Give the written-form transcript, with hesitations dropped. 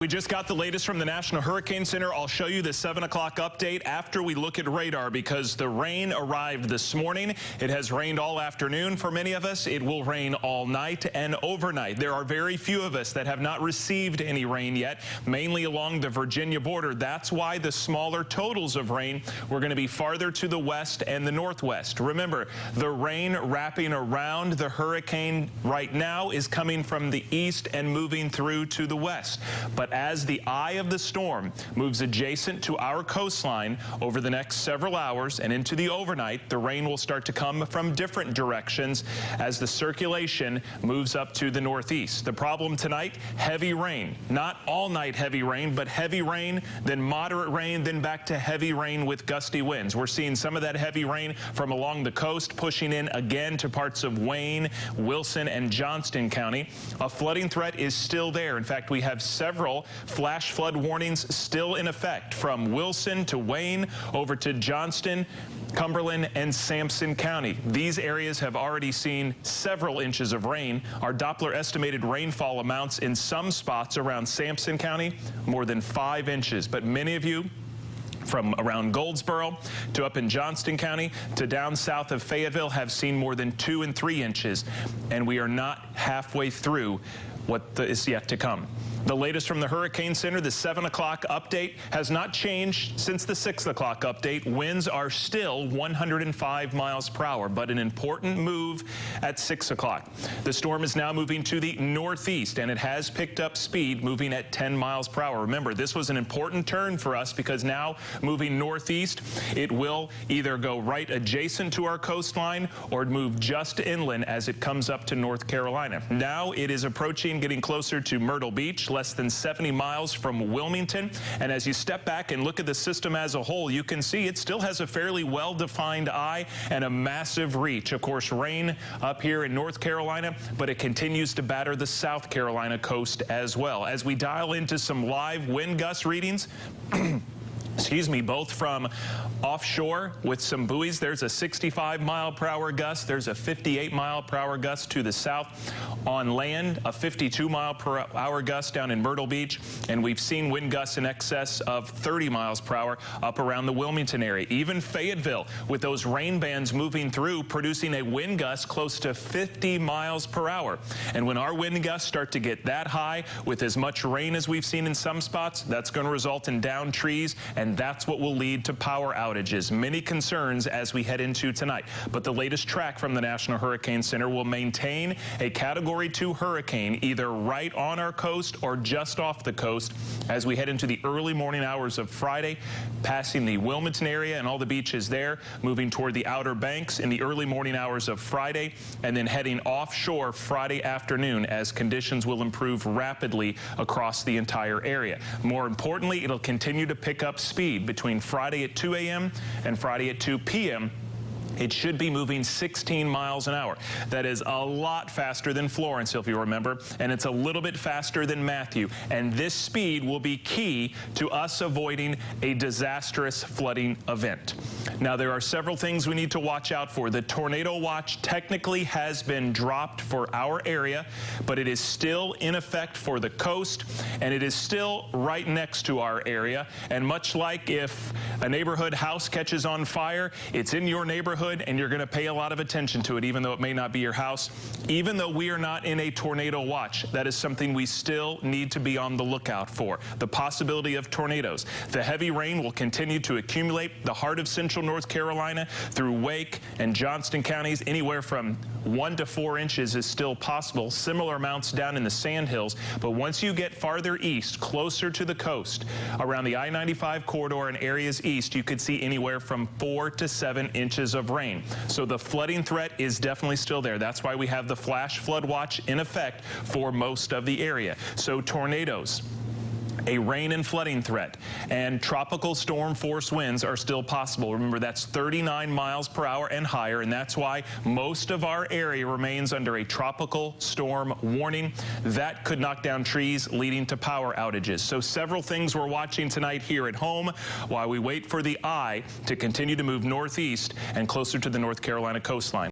We just got the latest from the National Hurricane Center. I'll show you the 7 o'clock update after we look at radar because the rain arrived this morning. It has rained all afternoon for many of us. It will rain all night and overnight. There are very few of us that have not received any rain yet, mainly along the Virginia border. That's why the smaller totals of rain were going to be farther to the west and the northwest. Remember, the rain wrapping around the hurricane right now is coming from the east and moving through to the west. But as the eye of the storm moves adjacent to our coastline over the next several hours and into the overnight, the rain will start to come from different directions as the circulation moves up to the northeast. The problem tonight, heavy rain. Not all night heavy rain, but heavy rain, then moderate rain, then back to heavy rain with gusty winds. We're seeing some of that heavy rain from along the coast pushing in again to parts of Wayne, Wilson, and Johnston County. A flooding threat is still there. In fact, we have several flash flood warnings still in effect from Wilson to Wayne over to Johnston, Cumberland, and Sampson County. These areas have already seen several inches of rain. Our Doppler estimated rainfall amounts in some spots around Sampson County more than 5 inches. But many of you from around Goldsboro to up in Johnston County to down south of Fayetteville have seen more than 2 and 3 inches. And we are not halfway through what is yet to come. The latest from the Hurricane Center, the 7 o'clock update, has not changed since the 6 o'clock update. Winds are still 105 miles per hour, but an important move at 6 o'clock. The storm is now moving to the northeast, and it has picked up speed, moving at 10 miles per hour. Remember, this was an important turn for us because now moving northeast, it will either go right adjacent to our coastline or move just inland as it comes up to North Carolina. Now it is approaching, getting closer to Myrtle Beach, less than 70 miles from Wilmington. And as you step back and look at the system as a whole, you can see it still has a fairly well-defined eye and a massive reach. Of course, rain up here in North Carolina, but it continues to batter the South Carolina coast as well. As we dial into some live wind gust readings, excuse me, both from offshore with some buoys. There's a 65 mile per hour gust. There's a 58 mile per hour gust to the south. On land, a 52 mile per hour gust down in Myrtle Beach. And we've seen wind gusts in excess of 30 miles per hour up around the Wilmington area. Even Fayetteville, with those rain bands moving through, producing a wind gust close to 50 miles per hour. And when our wind gusts start to get that high with as much rain as we've seen in some spots, that's going to result in downed trees, and that's what will lead to power outages. Many concerns as we head into tonight. But the latest track from the National Hurricane Center will maintain a Category 2 hurricane either right on our coast or just off the coast as we head into the early morning hours of Friday, passing the Wilmington area and all the beaches there, moving toward the Outer Banks in the early morning hours of Friday, and then heading offshore Friday afternoon as conditions will improve rapidly across the entire area. More importantly, it'll continue to pick up speed between Friday at 2 a.m. and Friday at 2 p.m. It should be moving 16 miles an hour. That is a lot faster than Florence, if you remember, and it's a little bit faster than Matthew. And this speed will be key to us avoiding a disastrous flooding event. Now, there are several things we need to watch out for. The tornado watch technically has been dropped for our area, but it is still in effect for the coast, and it is still right next to our area. And much like if a neighborhood house catches on fire, it's in your neighborhood, and you're going to pay a lot of attention to it, even though it may not be your house. Even though we are not in a tornado watch, that is something we still need to be on the lookout for. The possibility of tornadoes. The heavy rain will continue to accumulate. The heart of central North Carolina through Wake and Johnston counties, anywhere from 1 to 4 inches is still possible. Similar amounts down in the Sandhills. But once you get farther east, closer to the coast, around the I-95 corridor and areas east, you could see anywhere from 4 to 7 inches of rain. So the flooding threat is definitely still there. That's why we have the flash flood watch in effect for most of the area. So tornadoes, a rain and flooding threat, and tropical storm force winds are still possible. Remember, that's 39 miles per hour and higher, and that's why most of our area remains under a tropical storm warning. That could knock down trees, leading to power outages. So several things we're watching tonight here at home while we wait for the eye to continue to move northeast and closer to the North Carolina coastline.